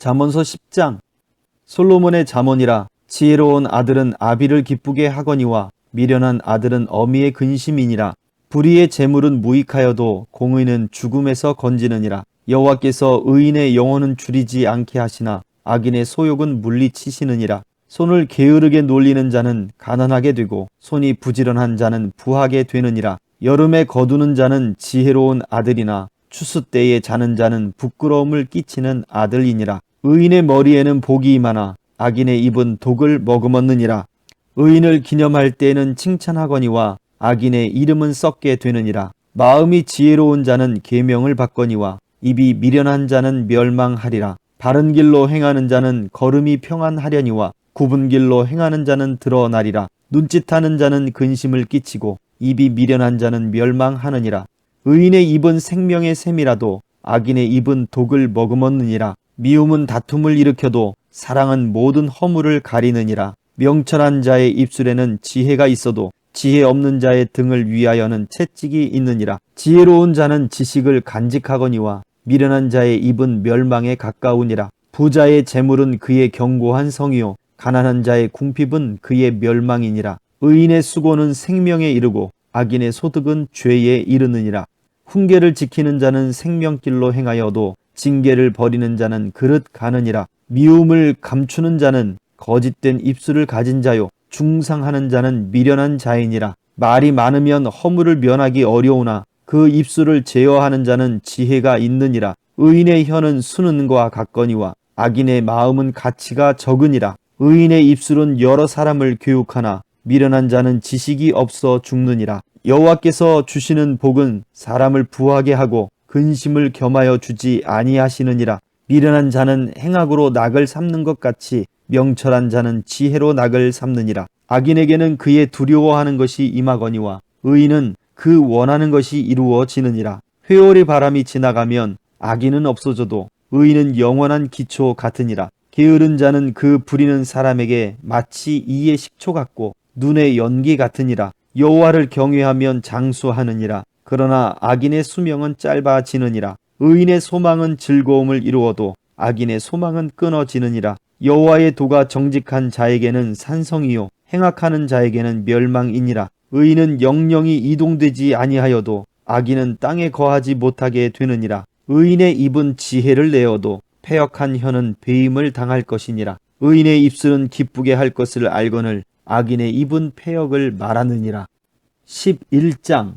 잠언서 10장. 솔로몬의 잠언이라. 지혜로운 아들은 아비를 기쁘게 하거니와 미련한 아들은 어미의 근심이니라. 불의의 재물은 무익하여도 공의는 죽음에서 건지느니라. 여호와께서 의인의 영혼은 줄이지 않게 하시나 악인의 소욕은 물리치시느니라. 손을 게으르게 놀리는 자는 가난하게 되고 손이 부지런한 자는 부하게 되느니라. 여름에 거두는 자는 지혜로운 아들이나 추수 때에 자는 자는 부끄러움을 끼치는 아들이니라. 의인의 머리에는 복이 임하나 악인의 입은 독을 머금었느니라. 의인을 기념할 때에는 칭찬하거니와 악인의 이름은 썩게 되느니라. 마음이 지혜로운 자는 계명을 받거니와 입이 미련한 자는 멸망하리라. 바른 길로 행하는 자는 걸음이 평안하려니와 굽은 길로 행하는 자는 드러나리라. 눈짓하는 자는 근심을 끼치고 입이 미련한 자는 멸망하느니라. 의인의 입은 생명의 샘이라도 악인의 입은 독을 머금었느니라. 미움은 다툼을 일으켜도 사랑은 모든 허물을 가리느니라. 명철한 자의 입술에는 지혜가 있어도 지혜 없는 자의 등을 위하여는 채찍이 있느니라. 지혜로운 자는 지식을 간직하거니와 미련한 자의 입은 멸망에 가까우니라. 부자의 재물은 그의 견고한 성이요 가난한 자의 궁핍은 그의 멸망이니라. 의인의 수고는 생명에 이르고 악인의 소득은 죄에 이르느니라. 훈계를 지키는 자는 생명길로 행하여도 징계를 버리는 자는 그릇 가느니라. 미움을 감추는 자는 거짓된 입술을 가진 자요 중상하는 자는 미련한 자이니라. 말이 많으면 허물을 면하기 어려우나 그 입술을 제어하는 자는 지혜가 있느니라. 의인의 혀는 수는과 같거니와 악인의 마음은 가치가 적으니라. 의인의 입술은 여러 사람을 교육하나 미련한 자는 지식이 없어 죽느니라. 여호와께서 주시는 복은 사람을 부하게 하고 근심을 겸하여 주지 아니하시느니라. 미련한 자는 행악으로 낙을 삼는 것 같이 명철한 자는 지혜로 낙을 삼느니라. 악인에게는 그의 두려워하는 것이 임하거니와 의인은 그 원하는 것이 이루어지느니라. 회오리 바람이 지나가면 악인은 없어져도 의인은 영원한 기초 같으니라. 게으른 자는 그 부리는 사람에게 마치 이의 식초 같고 눈의 연기 같으니라. 여호와를 경외하면 장수하느니라. 그러나 악인의 수명은 짧아지느니라. 의인의 소망은 즐거움을 이루어도 악인의 소망은 끊어지느니라. 여호와의 도가 정직한 자에게는 산성이요 행악하는 자에게는 멸망이니라. 의인은 영영이 이동되지 아니하여도 악인은 땅에 거하지 못하게 되느니라. 의인의 입은 지혜를 내어도 패역한 혀는 배임을 당할 것이니라. 의인의 입술은 기쁘게 할 것을 알거늘 악인의 입은 패역을 말하느니라. 11장.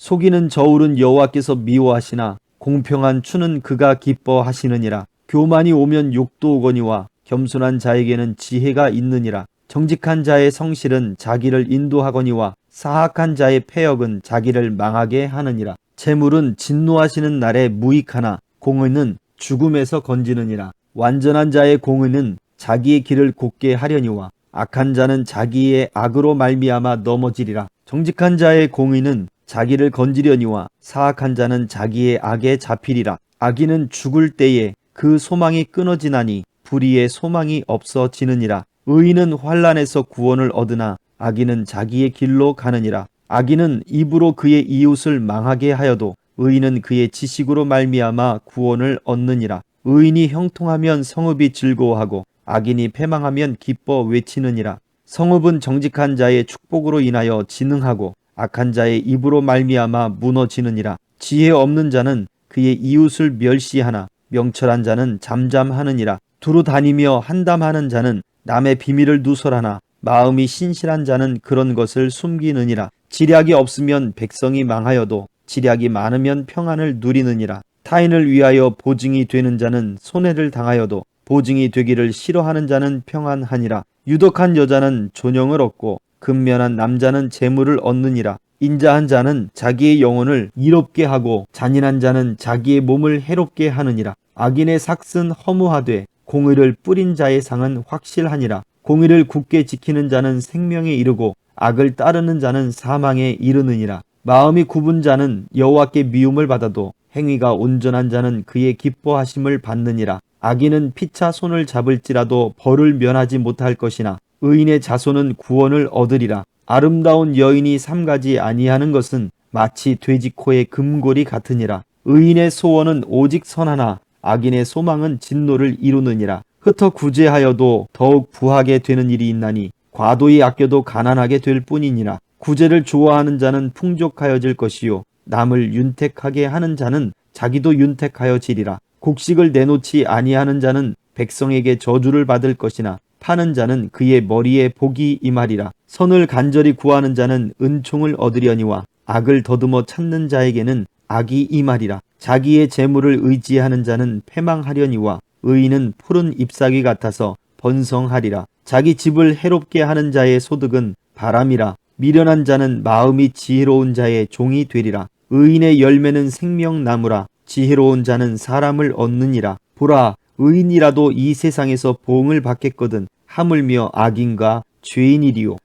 속이는 저울은 여호와께서 미워하시나 공평한 추는 그가 기뻐하시느니라. 교만이 오면 욕도 오거니와 겸손한 자에게는 지혜가 있느니라. 정직한 자의 성실은 자기를 인도하거니와 사악한 자의 패역은 자기를 망하게 하느니라. 재물은 진노하시는 날에 무익하나 공의는 죽음에서 건지느니라. 완전한 자의 공의는 자기의 길을 곧게 하려니와 악한 자는 자기의 악으로 말미암아 넘어지리라. 정직한 자의 공의는 자기를 건지려니와 사악한 자는 자기의 악에 잡히리라. 악인은 죽을 때에 그 소망이 끊어지나니 불의의 소망이 없어지느니라. 의인은 환난에서 구원을 얻으나 악인은 자기의 길로 가느니라. 악인은 입으로 그의 이웃을 망하게 하여도 의인은 그의 지식으로 말미암아 구원을 얻느니라. 의인이 형통하면 성읍이 즐거워하고 악인이 패망하면 기뻐 외치느니라. 성읍은 정직한 자의 축복으로 인하여 진흥하고 악한 자의 입으로 말미암아 무너지느니라. 지혜 없는 자는 그의 이웃을 멸시하나 명철한 자는 잠잠하느니라. 두루 다니며 한담하는 자는 남의 비밀을 누설하나 마음이 신실한 자는 그런 것을 숨기느니라. 지략이 없으면 백성이 망하여도 지략이 많으면 평안을 누리느니라. 타인을 위하여 보증이 되는 자는 손해를 당하여도 보증이 되기를 싫어하는 자는 평안하니라. 유덕한 여자는 존영을 얻고 근면한 남자는 재물을 얻느니라. 인자한 자는 자기의 영혼을 이롭게 하고 잔인한 자는 자기의 몸을 해롭게 하느니라. 악인의 삭은 허무하되 공의를 뿌린 자의 상은 확실하니라. 공의를 굳게 지키는 자는 생명에 이르고 악을 따르는 자는 사망에 이르느니라. 마음이 굽은 자는 여호와께 미움을 받아도 행위가 온전한 자는 그의 기뻐하심을 받느니라. 악인은 피차 손을 잡을지라도 벌을 면하지 못할 것이나 의인의 자손은 구원을 얻으리라. 아름다운 여인이 삼가지 아니하는 것은 마치 돼지 코의 금골이 같으니라. 의인의 소원은 오직 선하나 악인의 소망은 진노를 이루느니라. 흩어 구제하여도 더욱 부하게 되는 일이 있나니 과도히 아껴도 가난하게 될 뿐이니라. 구제를 좋아하는 자는 풍족하여질 것이요 남을 윤택하게 하는 자는 자기도 윤택하여지리라. 곡식을 내놓지 아니하는 자는 백성에게 저주를 받을 것이나 파는 자는 그의 머리에 복이 임하리라. 선을 간절히 구하는 자는 은총을 얻으려니와 악을 더듬어 찾는 자에게는 악이 임하리라. 자기의 재물을 의지하는 자는 패망하려니와 의인은 푸른 잎사귀 같아서 번성하리라. 자기 집을 해롭게 하는 자의 소득은 바람이라. 미련한 자는 마음이 지혜로운 자의 종이 되리라. 의인의 열매는 생명나무라. 지혜로운 자는 사람을 얻느니라. 보라, 의인이라도 이 세상에서 보응을 받겠거든 하물며 악인과 죄인이리요.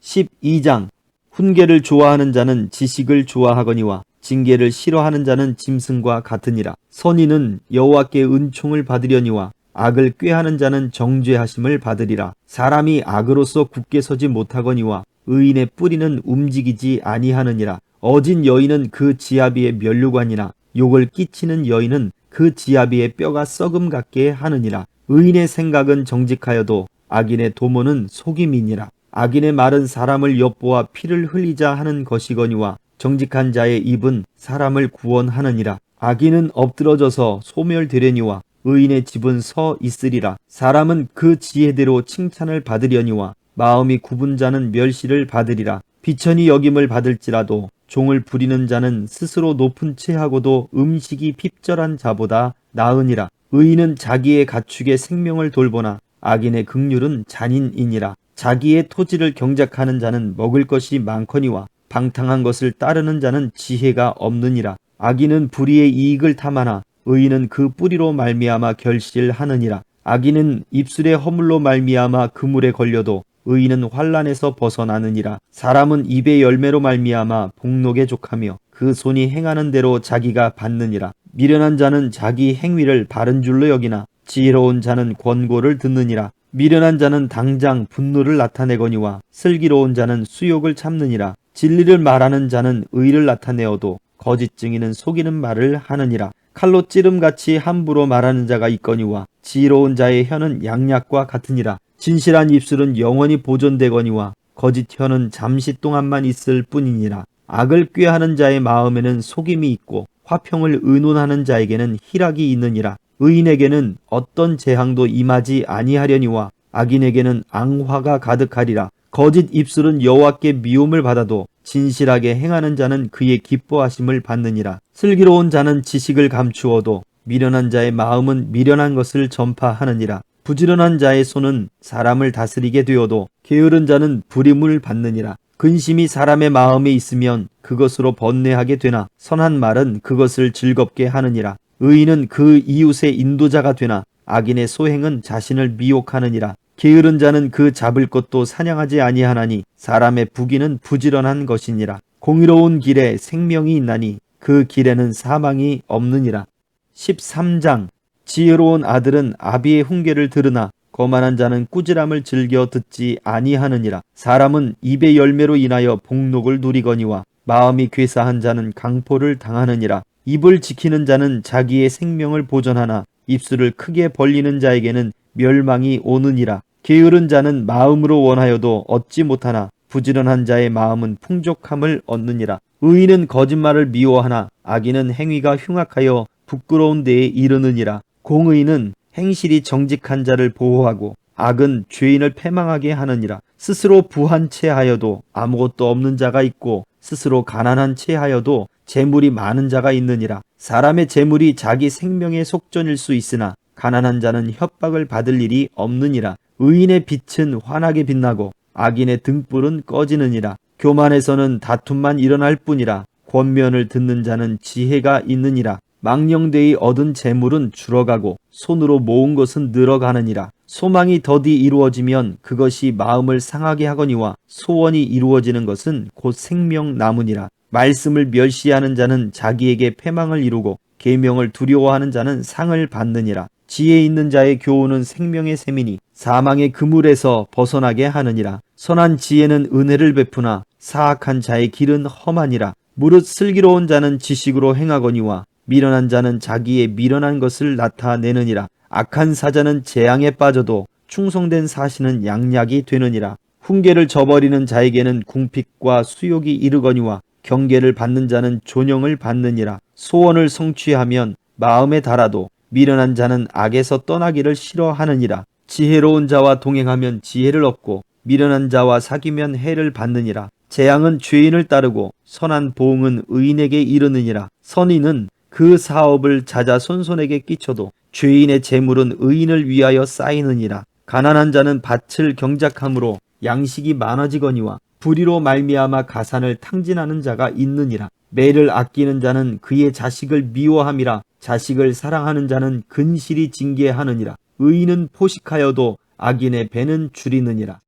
12장. 훈계를 좋아하는 자는 지식을 좋아하거니와 징계를 싫어하는 자는 짐승과 같으니라. 선인은 여호와께 은총을 받으려니와 악을 꾀하는 자는 정죄하심을 받으리라. 사람이 악으로서 굳게 서지 못하거니와 의인의 뿌리는 움직이지 아니하느니라. 어진 여인은 그 지아비의 면류관이나 욕을 끼치는 여인은 그 지아비의 뼈가 썩음 같게 하느니라. 의인의 생각은 정직하여도 악인의 도모는 속임이니라. 악인의 말은 사람을 엿보아 피를 흘리자 하는 것이거니와 정직한 자의 입은 사람을 구원하느니라. 악인은 엎드러져서 소멸되려니와 의인의 집은 서 있으리라. 사람은 그 지혜대로 칭찬을 받으려니와 마음이 굽은 자는 멸시를 받으리라. 비천히 여김을 받을지라도 종을 부리는 자는 스스로 높은 채하고도 음식이 핍절한 자보다 나으니라. 의인은 자기의 가축의 생명을 돌보나 악인의 긍휼은 잔인이니라. 자기의 토지를 경작하는 자는 먹을 것이 많거니와 방탕한 것을 따르는 자는 지혜가 없느니라. 악인은 불의의 이익을 탐하나 의인은 그 뿌리로 말미암아 결실하느니라. 악인은 입술의 허물로 말미암아 그물에 걸려도 의인은 환난에서 벗어나느니라. 사람은 입의 열매로 말미암아 복록에 족하며 그 손이 행하는 대로 자기가 받느니라. 미련한 자는 자기 행위를 바른 줄로 여기나 지혜로운 자는 권고를 듣느니라. 미련한 자는 당장 분노를 나타내거니와 슬기로운 자는 수욕을 참느니라. 진리를 말하는 자는 의를 나타내어도 거짓 증인은 속이는 말을 하느니라. 칼로 찌름같이 함부로 말하는 자가 있거니와 지혜로운 자의 혀는 양약과 같으니라. 진실한 입술은 영원히 보존되거니와 거짓 혀는 잠시 동안만 있을 뿐이니라. 악을 꾀하는 자의 마음에는 속임이 있고 화평을 의논하는 자에게는 희락이 있느니라. 의인에게는 어떤 재앙도 임하지 아니하려니와 악인에게는 앙화가 가득하리라. 거짓 입술은 여호와께 미움을 받아도 진실하게 행하는 자는 그의 기뻐하심을 받느니라. 슬기로운 자는 지식을 감추어도 미련한 자의 마음은 미련한 것을 전파하느니라. 부지런한 자의 손은 사람을 다스리게 되어도 게으른 자는 부림을 받느니라. 근심이 사람의 마음에 있으면 그것으로 번뇌하게 되나 선한 말은 그것을 즐겁게 하느니라. 의인은 그 이웃의 인도자가 되나 악인의 소행은 자신을 미혹하느니라. 게으른 자는 그 잡을 것도 사냥하지 아니하나니 사람의 부귀는 부지런한 것이니라. 공의로운 길에 생명이 있나니 그 길에는 사망이 없느니라. 13장. 지혜로운 아들은 아비의 훈계를 들으나 거만한 자는 꾸지람을 즐겨 듣지 아니하느니라. 사람은 입의 열매로 인하여 복록을 누리거니와 마음이 괴사한 자는 강포를 당하느니라. 입을 지키는 자는 자기의 생명을 보전하나 입술을 크게 벌리는 자에게는 멸망이 오느니라. 게으른 자는 마음으로 원하여도 얻지 못하나 부지런한 자의 마음은 풍족함을 얻느니라. 의인은 거짓말을 미워하나 악인은 행위가 흉악하여 부끄러운 데에 이르느니라. 공의는 행실이 정직한 자를 보호하고 악은 죄인을 패망하게 하느니라. 스스로 부한 채 하여도 아무것도 없는 자가 있고 스스로 가난한 채 하여도 재물이 많은 자가 있느니라. 사람의 재물이 자기 생명의 속전일 수 있으나 가난한 자는 협박을 받을 일이 없느니라. 의인의 빛은 환하게 빛나고 악인의 등불은 꺼지느니라. 교만에서는 다툼만 일어날 뿐이라. 권면을 듣는 자는 지혜가 있느니라. 망령되이 얻은 재물은 줄어가고 손으로 모은 것은 늘어가느니라. 소망이 더디 이루어지면 그것이 마음을 상하게 하거니와 소원이 이루어지는 것은 곧 생명나무니라. 말씀을 멸시하는 자는 자기에게 패망을 이루고 계명을 두려워하는 자는 상을 받느니라. 지혜 있는 자의 교훈은 생명의 샘이니 사망의 그물에서 벗어나게 하느니라. 선한 지혜는 은혜를 베푸나 사악한 자의 길은 험하니라. 무릇 슬기로운 자는 지식으로 행하거니와 미련한 자는 자기의 미련한 것을 나타내느니라. 악한 사자는 재앙에 빠져도 충성된 사신은 양약이 되느니라. 훈계를 저버리는 자에게는 궁핍과 수욕이 이르거니와 경계를 받는 자는 존영을 받느니라. 소원을 성취하면 마음에 달아도 미련한 자는 악에서 떠나기를 싫어하느니라. 지혜로운 자와 동행하면 지혜를 얻고 미련한 자와 사귀면 해를 받느니라. 재앙은 죄인을 따르고 선한 보응은 의인에게 이르느니라. 선인은 그 사업을 자자손손에게 끼쳐도 죄인의 재물은 의인을 위하여 쌓이느니라. 가난한 자는 밭을 경작함으로 양식이 많아지거니와 불의로 말미암아 가산을 탕진하는 자가 있느니라. 매를 아끼는 자는 그의 자식을 미워함이라. 자식을 사랑하는 자는 근실이 징계하느니라. 의인은 포식하여도 악인의 배는 줄이느니라.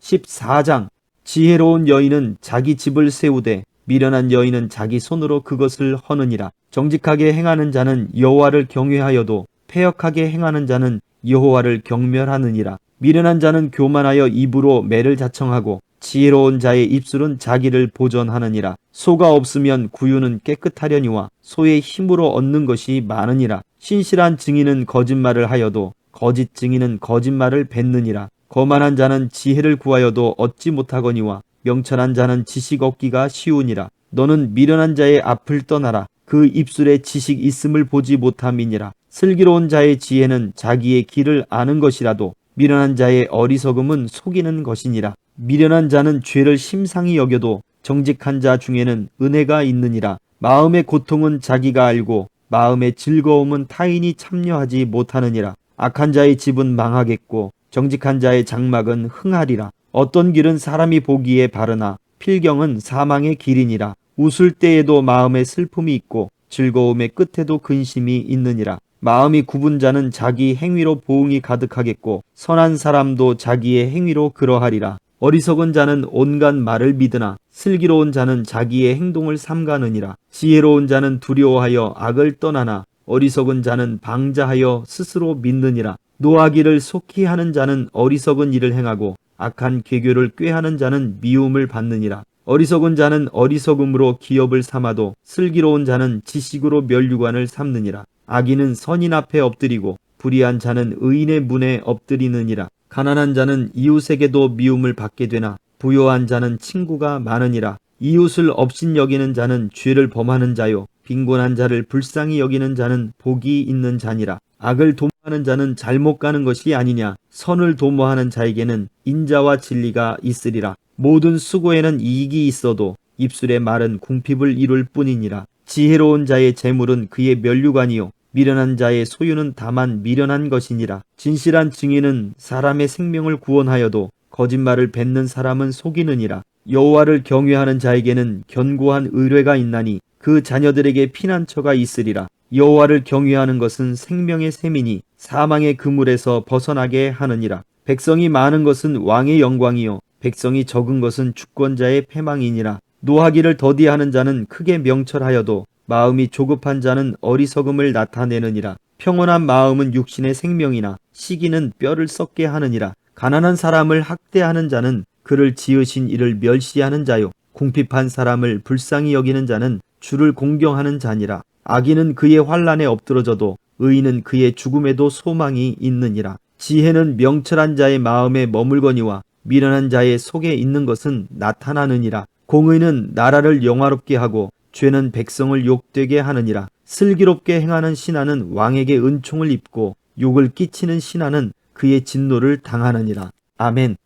14장. 지혜로운 여인은 자기 집을 세우되 미련한 여인은 자기 손으로 그것을 허느니라. 정직하게 행하는 자는 여호와를 경외하여도 패역하게 행하는 자는 여호와를 경멸하느니라. 미련한 자는 교만하여 입으로 매를 자청하고 지혜로운 자의 입술은 자기를 보전하느니라. 소가 없으면 구유는 깨끗하려니와 소의 힘으로 얻는 것이 많으니라. 신실한 증인은 거짓말을 하여도 거짓 증인은 거짓말을 뱉느니라. 거만한 자는 지혜를 구하여도 얻지 못하거니와 명철한 자는 지식 얻기가 쉬우니라. 너는 미련한 자의 앞을 떠나라. 그 입술에 지식 있음을 보지 못함이니라. 슬기로운 자의 지혜는 자기의 길을 아는 것이라도 미련한 자의 어리석음은 속이는 것이니라. 미련한 자는 죄를 심상히 여겨도 정직한 자 중에는 은혜가 있느니라. 마음의 고통은 자기가 알고 마음의 즐거움은 타인이 참여하지 못하느니라. 악한 자의 집은 망하겠고 정직한 자의 장막은 흥하리라. 어떤 길은 사람이 보기에 바르나 필경은 사망의 길이니라. 웃을 때에도 마음에 슬픔이 있고 즐거움의 끝에도 근심이 있느니라. 마음이 굽은 자는 자기 행위로 보응이 가득하겠고 선한 사람도 자기의 행위로 그러하리라. 어리석은 자는 온갖 말을 믿으나 슬기로운 자는 자기의 행동을 삼가느니라. 지혜로운 자는 두려워하여 악을 떠나나 어리석은 자는 방자하여 스스로 믿느니라. 노하기를 속히 하는 자는 어리석은 일을 행하고 악한 계교를 꾀하는 자는 미움을 받느니라. 어리석은 자는 어리석음으로 기업을 삼아도 슬기로운 자는 지식으로 면류관을 삼느니라. 악인은 선인 앞에 엎드리고 불의한 자는 의인의 문에 엎드리느니라. 가난한 자는 이웃에게도 미움을 받게 되나 부요한 자는 친구가 많으니라. 이웃을 업신여기는 자는 죄를 범하는 자요 빈곤한 자를 불쌍히 여기는 자는 복이 있는 자니라. 악을 도모하는 자는 잘못 가는 것이 아니냐. 선을 도모하는 자에게는 인자와 진리가 있으리라. 모든 수고에는 이익이 있어도 입술의 말은 궁핍을 이룰 뿐이니라. 지혜로운 자의 재물은 그의 면류관이요 미련한 자의 소유는 다만 미련한 것이니라. 진실한 증인은 사람의 생명을 구원하여도 거짓말을 뱉는 사람은 속이느니라. 여호와를 경외하는 자에게는 견고한 의뢰가 있나니 그 자녀들에게 피난처가 있으리라. 여호와를 경외하는 것은 생명의 셈이니 사망의 그물에서 벗어나게 하느니라. 백성이 많은 것은 왕의 영광이요 백성이 적은 것은 주권자의 패망이니라. 노하기를 더디하는 자는 크게 명철하여도 마음이 조급한 자는 어리석음을 나타내느니라. 평온한 마음은 육신의 생명이나 시기는 뼈를 썩게 하느니라. 가난한 사람을 학대하는 자는 그를 지으신 이를 멸시하는 자요 궁핍한 사람을 불쌍히 여기는 자는 주를 공경하는 자니라. 악인은 그의 환난에 엎드러져도 의인은 그의 죽음에도 소망이 있느니라. 지혜는 명철한 자의 마음에 머물거니와 미련한 자의 속에 있는 것은 나타나느니라. 공의는 나라를 영화롭게 하고 죄는 백성을 욕되게 하느니라. 슬기롭게 행하는 신하는 왕에게 은총을 입고 욕을 끼치는 신하는 그의 진노를 당하느니라. 아멘.